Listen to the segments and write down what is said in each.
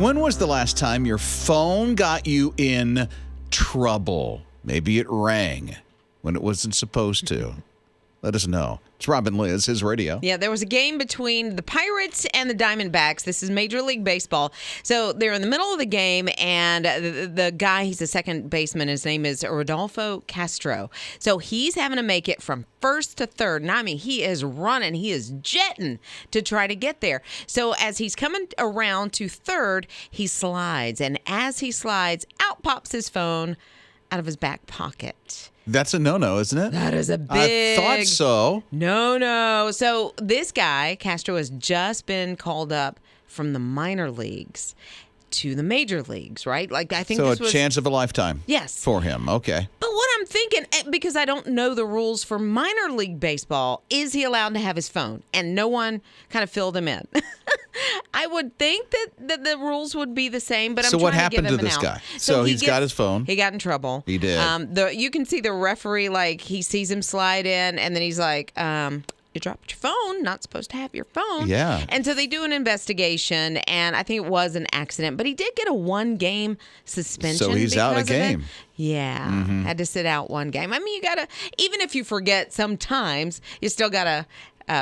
When was the last time your phone got you in trouble? Maybe it rang when it wasn't supposed to. Let us know. It's Rob and Lizz, His Radio. Yeah, there was a game between the Pirates and the Diamondbacks. This is Major League Baseball. So they're in the middle of the game, and the guy, he's a second baseman. His name is Rodolfo Castro. So he's having to make it from first to third. And I mean, he is running. He is jetting to try to get there. So as he's coming around to third, he slides. And as he slides, out pops his phone out of his back pocket. That's a no-no, isn't it? That is a big... I thought so. No. So this guy, Castro, has just been called up from the minor leagues to the major leagues, right? Like, I think so this was... chance of a lifetime. Yes. For him, okay. But what I'm thinking, because I don't know the rules for minor league baseball, is he allowed to have his phone? And no one kind of filled him in. I would think that the rules would be the same, but I'm so trying what happened to give to him this an out. guy? So he's got his phone. He got in trouble. He did. You can see the referee, like, he sees him slide in, and then he's like, you dropped your phone, not supposed to have your phone. Yeah. And so they do an investigation, and I think it was an accident, but he did get a 1-game suspension. So he's out of game. It. Yeah. Had to sit out 1 game. I mean, you got to, even if you forget sometimes, you still got to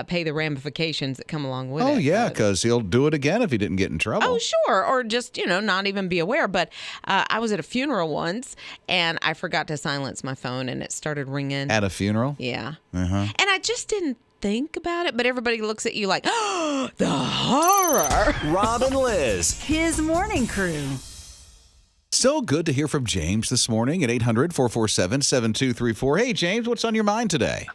pay the ramifications that come along with it. Oh, yeah, because he'll do it again if he didn't get in trouble. Oh, sure. Or just, not even be aware. But I was at a funeral once, and I forgot to silence my phone, and it started ringing. At a funeral? Yeah. Uh-huh. And I just didn't think about it, but everybody looks at you like, oh, the horror. Rob and Lizz, His morning crew. So good to hear from James this morning at 800-447-7234. Hey, James, what's on your mind today?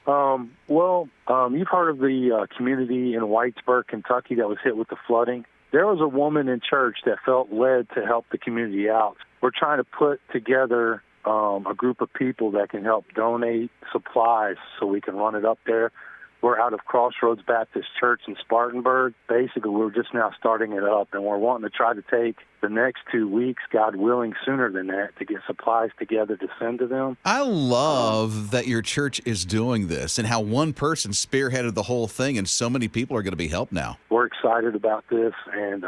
You've heard of the community in Whitesburg, Kentucky that was hit with the flooding. There was a woman in church that felt led to help the community out. We're trying to put together a group of people that can help donate supplies so we can run it up there. We're out of Crossroads Baptist Church in Spartanburg. Basically, we're just now starting it up, and we're wanting to try to take the next 2 weeks, God willing, sooner than that, to get supplies together to send to them. I love that your church is doing this and how one person spearheaded the whole thing, and so many people are going to be helped now. We're excited about this, and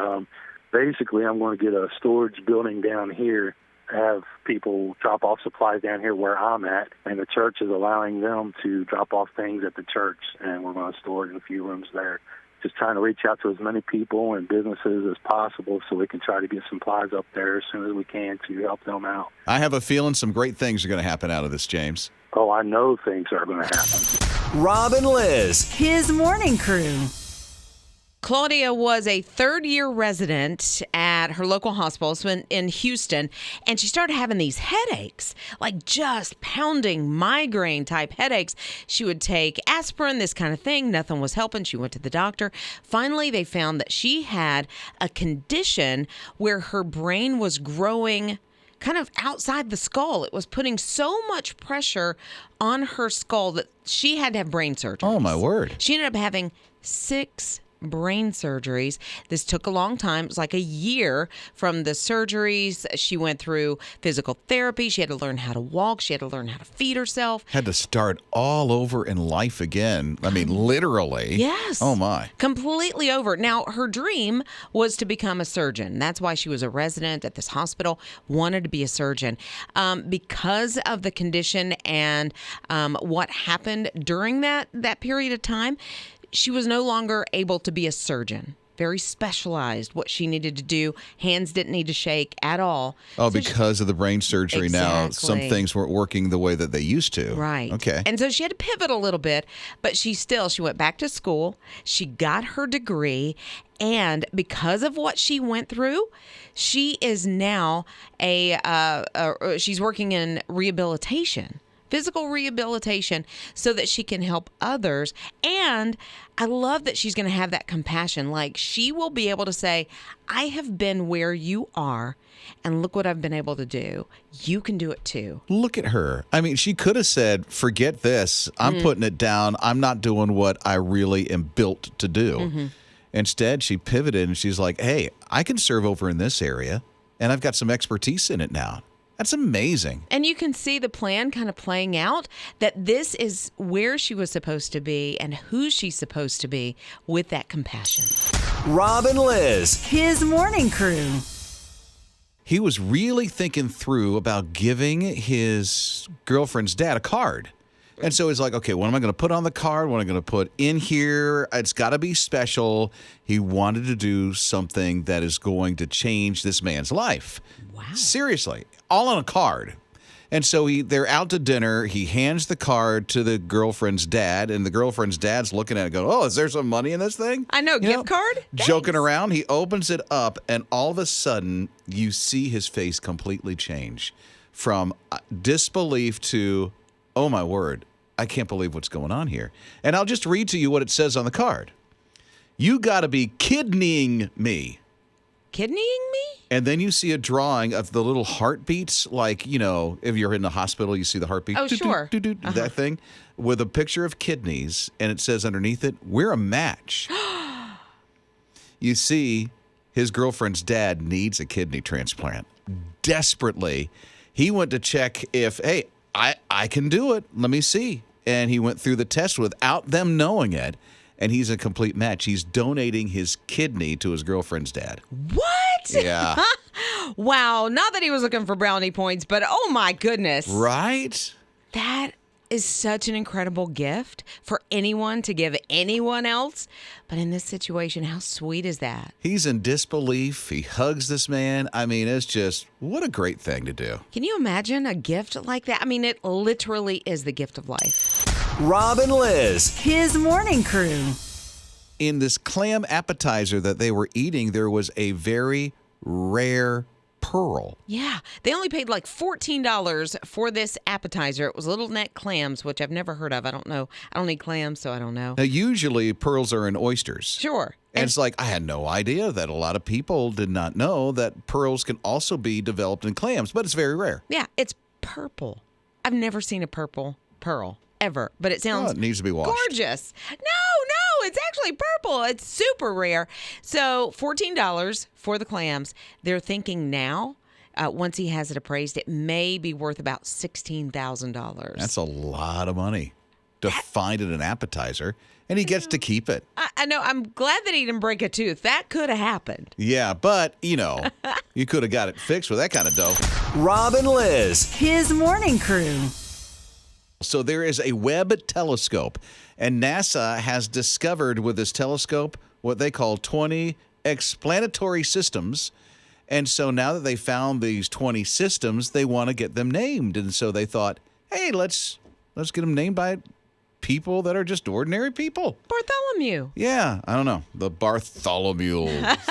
basically, I'm going to get a storage building down here, have people drop off supplies down here where I'm at, and the church is allowing them to drop off things at the church, and we're going to store it in a few rooms there. Just trying to reach out to as many people and businesses as possible so we can try to get supplies up there as soon as we can to help them out. I have a feeling some great things are going to happen out of this, James. Oh, I know things are going to happen. Rob and Lizz. His morning crew. Claudia was a third-year resident at her local hospital in Houston, and she started having these headaches, like just pounding migraine-type headaches. She would take aspirin, this kind of thing. Nothing was helping. She went to the doctor. Finally, they found that she had a condition where her brain was growing kind of outside the skull. It was putting so much pressure on her skull that she had to have brain surgery. Oh, my word. She ended up having 6 brain surgeries. This took a long time. It was like a year from the surgeries. She went through physical therapy. She had to learn how to walk. She had to learn how to feed herself. Had to start all over in life again. I mean, literally. Yes. Oh, my. Completely over. Now, her dream was to become a surgeon. That's why she was a resident at this hospital, wanted to be a surgeon. Because of the condition and what happened during that period of time, she was no longer able to be a surgeon. Very specialized, what she needed to do. Hands didn't need to shake at all. Oh, so because of the brain surgery now, some things weren't working the way that they used to. Right. Okay. And so she had to pivot a little bit, but she went back to school. She got her degree. And because of what she went through, she is now she's working in rehabilitation. Physical rehabilitation so that she can help others. And I love that she's going to have that compassion. Like, she will be able to say, I have been where you are, and look what I've been able to do. You can do it too. Look at her. I mean, she could have said, forget this. I'm putting it down. I'm not doing what I really am built to do. Mm-hmm. Instead, she pivoted and she's like, hey, I can serve over in this area, and I've got some expertise in it now. That's amazing. And you can see the plan kind of playing out, that this is where she was supposed to be and who she's supposed to be with that compassion. Rob and Lizz. His morning crew. he was really thinking through about giving his girlfriend's dad a card. And so he's like, okay, what am I going to put on the card? What am I going to put in here? It's got to be special. He wanted to do something that is going to change this man's life. Wow. Seriously, all on a card. And so they're out to dinner. He hands the card to the girlfriend's dad, and the girlfriend's dad's looking at it going, oh, is there some money in this thing? I know, gift card? Joking Thanks. around. He opens it up, and all of a sudden, you see his face completely change from disbelief to, oh, my word, I can't believe what's going on here. And I'll just read to you what it says on the card. You got to be kidneying me. Kidneying me? And then you see a drawing of the little heartbeats, like, if you're in the hospital, you see the heartbeat. Oh, sure. That thing with a picture of kidneys. And it says underneath it, we're a match. You see, his girlfriend's dad needs a kidney transplant desperately. He went to check if, hey, I can do it. Let me see. And he went through the test without them knowing it. And he's a complete match. He's donating his kidney to his girlfriend's dad. What? Yeah. Wow. Not that he was looking for brownie points, but oh my goodness. Right? That is such an incredible gift for anyone to give anyone else. But in this situation, how sweet is that? He's in disbelief. He hugs this man. I mean, it's just, what a great thing to do. Can you imagine a gift like that? I mean, it literally is the gift of life. Rob and Liz. His morning crew. In this clam appetizer that they were eating, there was a very rare pearl. Yeah, they only paid like $14 for this appetizer. It was little neck clams, which I've never heard of. I don't know. I don't eat clams, so I don't know. Now, usually pearls are in oysters. Sure. And it's like, I had no idea that a lot of people did not know that pearls can also be developed in clams, but it's very rare. Yeah, it's purple. I've never seen a purple pearl ever, but it sounds it needs to be washed. gorgeous. No, it's actually purple. It's super rare. So $14 for the clams. They're thinking now, once he has it appraised, it may be worth about $16,000. That's a lot of money to find in an appetizer, and he gets to keep it. I know. I'm glad that he didn't break a tooth. That could have happened. Yeah, but, you could have got it fixed with that kind of dough. Rob and Liz. His morning crew. So there is a Webb telescope, and NASA has discovered with this telescope what they call 20 explanatory systems. And so now that they found these 20 systems, they want to get them named. And so they thought, hey, let's get them named by people that are just ordinary people. Bartholomew. Yeah, I don't know. The Bartholomew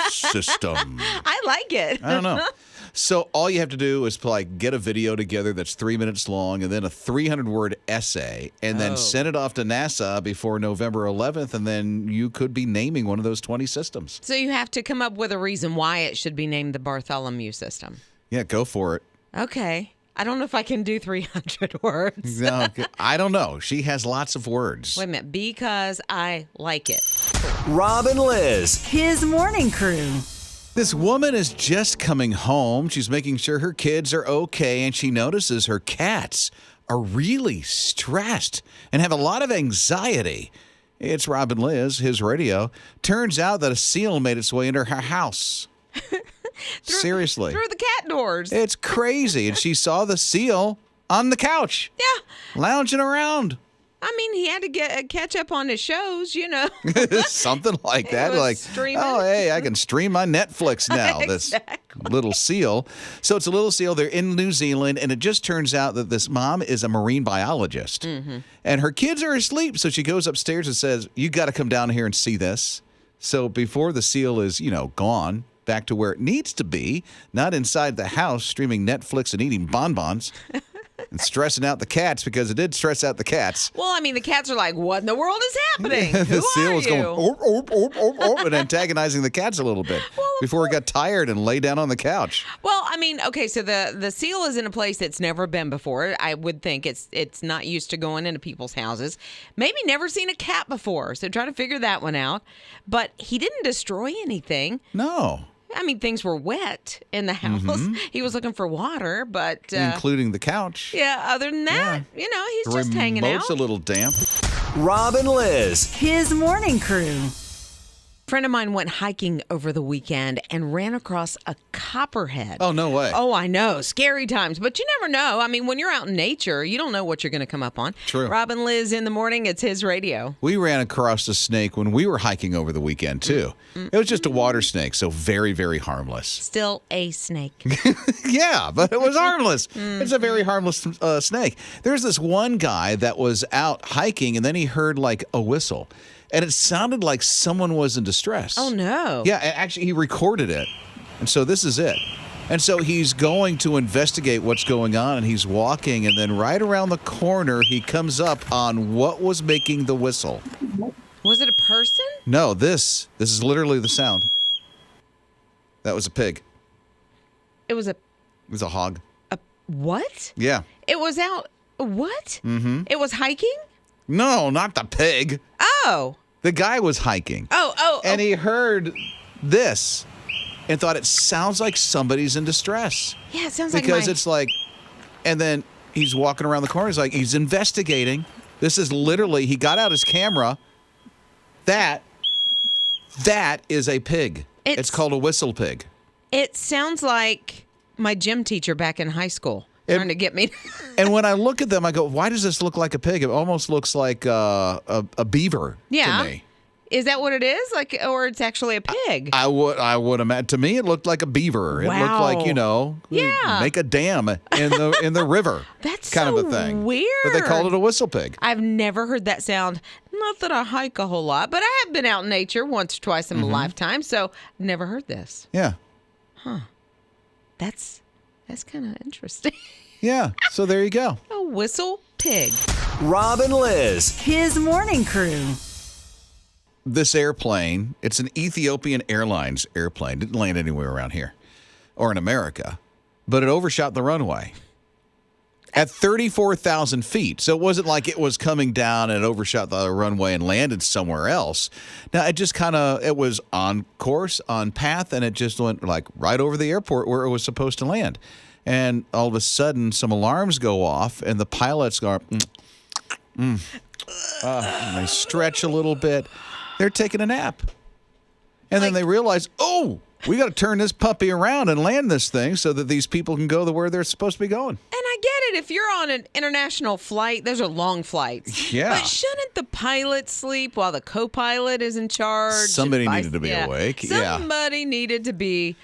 system. I like it. I don't know. So all you have to do is get a video together that's 3 minutes long and then a 300-word essay and then send it off to NASA before November 11th, and then you could be naming one of those 20 systems. So you have to come up with a reason why it should be named the Bartholomew system. Yeah, go for it. Okay. I don't know if I can do 300 words. No, I don't know. She has lots of words. Wait a minute. Because I like it. Rob and Liz. His morning crew. This woman is just coming home. She's making sure her kids are okay, and she notices her cats are really stressed and have a lot of anxiety. It's Rob and Liz, his radio. Turns out that a seal made its way into her house. Seriously. Through the cat doors. It's crazy. And she saw the seal on the couch. Yeah. Lounging around. I mean, he had to catch up on his shows, Something like that. was Like, streaming. oh, hey, I can stream my Netflix now. Exactly. This little seal. So it's a little seal. They're in New Zealand, and it just turns out that this mom is a marine biologist. Mm-hmm. And her kids are asleep, so she goes upstairs and says, you got to come down here and see this. So before the seal is, gone, back to where it needs to be, not inside the house streaming Netflix and eating bonbons. And stressing out the cats, because it did stress out the cats. Well, I mean, the cats are like, what in the world is happening? The Who seal are was you? going, and antagonizing the cats a little bit before it got tired and lay down on the couch. Well, I mean, okay, so the seal is in a place that's never been before. I would think it's not used to going into people's houses. Maybe never seen a cat before, so try to figure that one out. But he didn't destroy anything. No. I mean, things were wet in the house. Mm-hmm. He was looking for water, but... including the couch. Yeah, other than that, he's just hanging out. Remote's a little damp. Rob and Liz. His morning crew. friend of mine went hiking over the weekend and ran across a copperhead. Oh, no way. Oh, I know. Scary times. But you never know. I mean, when you're out in nature, you don't know what you're going to come up on. True. Robin, Liz, in the morning, it's his radio. We ran across a snake when we were hiking over the weekend, too. It was just a water snake, so very, very harmless. Still a snake. Yeah, but it was harmless. It's a very harmless snake. There's this one guy that was out hiking, and then he heard like a whistle. And it sounded like someone was in distress. Oh, no. Yeah, and actually, he recorded it. And so this is it. And so he's going to investigate what's going on, and he's walking, and then right around the corner, he comes up on what was making the whistle. Was it a person? No, this is literally the sound. That was a pig. It was It was a hog. what? Yeah. It was out. What? Mm-hmm. It was hiking? No, not the pig. Oh. The guy was hiking. Oh. And he heard this and thought it sounds like somebody's in distress. Yeah, it sounds Because like it's like, and then he's walking around the corner. He's investigating. This is literally, he got out his camera. That is a pig. It's called a whistle pig. It sounds like my gym teacher back in high school trying to get me. And when I look at them, I go, why does this look like a pig? It almost looks like a beaver to me. Is that what it is? Like, or it's actually a pig? I would imagine. To me, it looked like a beaver. It looked like, make a dam in the river. That's kind so of a thing. Weird. But they called it a whistle pig. I've never heard that sound. Not that I hike a whole lot, but I have been out in nature once or twice in my lifetime, so never heard this. Yeah. That's kind of interesting. Yeah. So there you go. A whistle pig. Robin Liz. His morning crew. This airplane, it's an Ethiopian Airlines airplane. Didn't land anywhere around here or in America, but it overshot the runway at 34,000 feet. So it wasn't like it was coming down and it overshot the runway and landed somewhere else. Now, it just it was on course, on path, and it just went like right over the airport where it was supposed to land. And all of a sudden, some alarms go off, and the pilots go, and they stretch a little bit. They're taking a nap. And then they realize, we got to turn this puppy around and land this thing so that these people can go where they're supposed to be going. And I get it. If you're on an international flight, those are long flights. Yeah. But shouldn't the pilot sleep while the co-pilot is in charge? Somebody needed to be awake. Somebody needed to be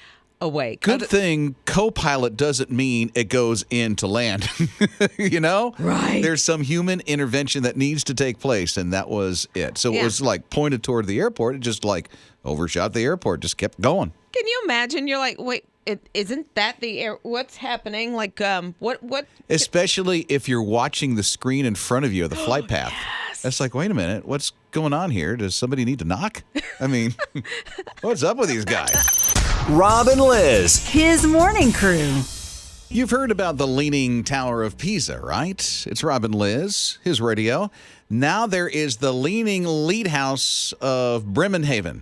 awake. Good thing co-pilot doesn't mean it goes in to land. You know? Right. There's some human intervention that needs to take place, and that was it. So it was like pointed toward the airport. It just like overshot the airport, just kept going. Can you imagine? You're like, wait, isn't that the air? What's happening? Like, what? Especially if you're watching the screen in front of you, the flight path. Yes. That's like, wait a minute, what's going on here? Does somebody need to knock? I mean, what's up with these guys? Robin Liz. His morning crew. You've heard about the Leaning Tower of Pisa, right? It's Robin Liz, his radio. Now there is the Leaning Lighthouse of Bremenhaven.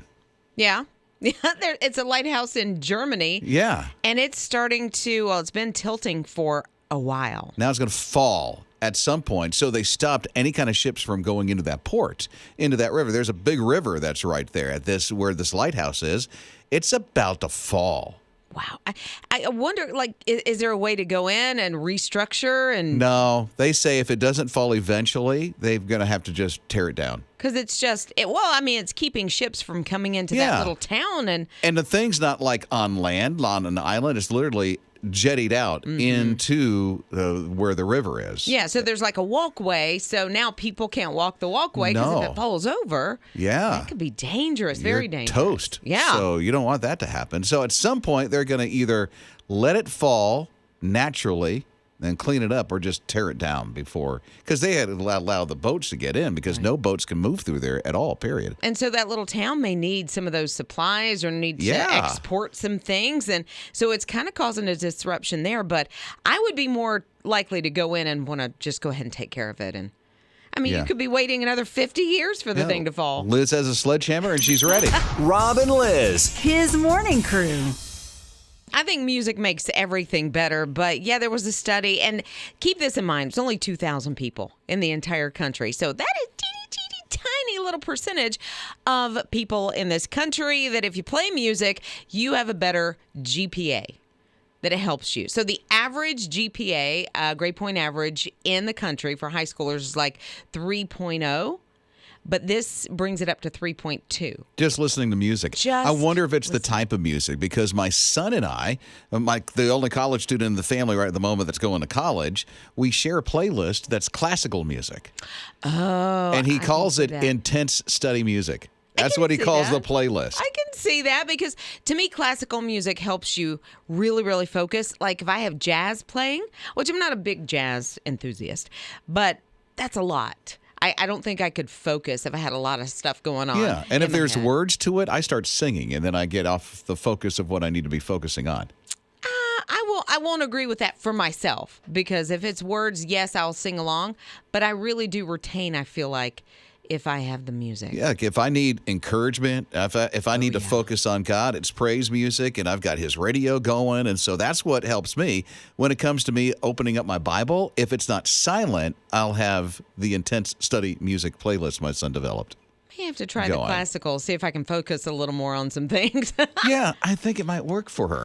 Yeah. It's a lighthouse in Germany. Yeah. And it's starting to, it's been tilting for a while. Now it's going to fall at some point. So they stopped any kind of ships from going into that port, into that river. There's a big river that's right there at where this lighthouse is. It's about to fall. Wow. I wonder, like, is there a way to go in and restructure? And No, they say if it doesn't fall eventually, they're going to have to just tear it down. Because it's just, it's keeping ships from coming into that little town. And the thing's not like on land, on an island. It's literally jettied out into where the river is. Yeah, so there's like a walkway. So now people can't walk the walkway because if it falls over, that could be dangerous, very dangerous. Toast. Yeah. So you don't want that to happen. So at some point, they're going to either let it fall naturally, then clean it up, or just tear it down because they had to allow the boats to get in because no boats can move through there at all, period. And so that little town may need some of those supplies or need to export some things. And so it's kind of causing a disruption there. But I would be more likely to go in and want to just go ahead and take care of it. And I mean, you could be waiting another 50 years for the thing to fall. Liz has a sledgehammer and she's ready. Robin Liz. His morning crew. I think music makes everything better, but there was a study, and keep this in mind, it's only 2,000 people in the entire country, so that is teeny, teeny, tiny little percentage of people in this country that if you play music, you have a better GPA. That it helps you. So the average GPA, grade point average in the country for high schoolers is like 3.0. But this brings it up to 3.2. Just listening to music. I wonder if it's the type of music, because my son and I, the only college student in the family right at the moment that's going to college, we share a playlist that's classical music. Oh. And he calls it intense study music. That's what he calls the playlist. I can see that, because to me, classical music helps you really, really focus. Like if I have jazz playing, which I'm not a big jazz enthusiast, but that's a lot. I don't think I could focus if I had a lot of stuff going on. Yeah, and if there's words to it, I start singing, and then I get off the focus of what I need to be focusing on. I won't agree with that for myself, because if it's words, yes, I'll sing along, but I really do retain, I feel like, if I have the music. Yeah, if I need encouragement, if I need to focus on God, it's praise music, and I've got his radio going, and so that's what helps me. When it comes to me opening up my Bible, if it's not silent, I'll have the intense study music playlist my son developed. I have to try the classical, see if I can focus a little more on some things. Yeah, I think it might work for her.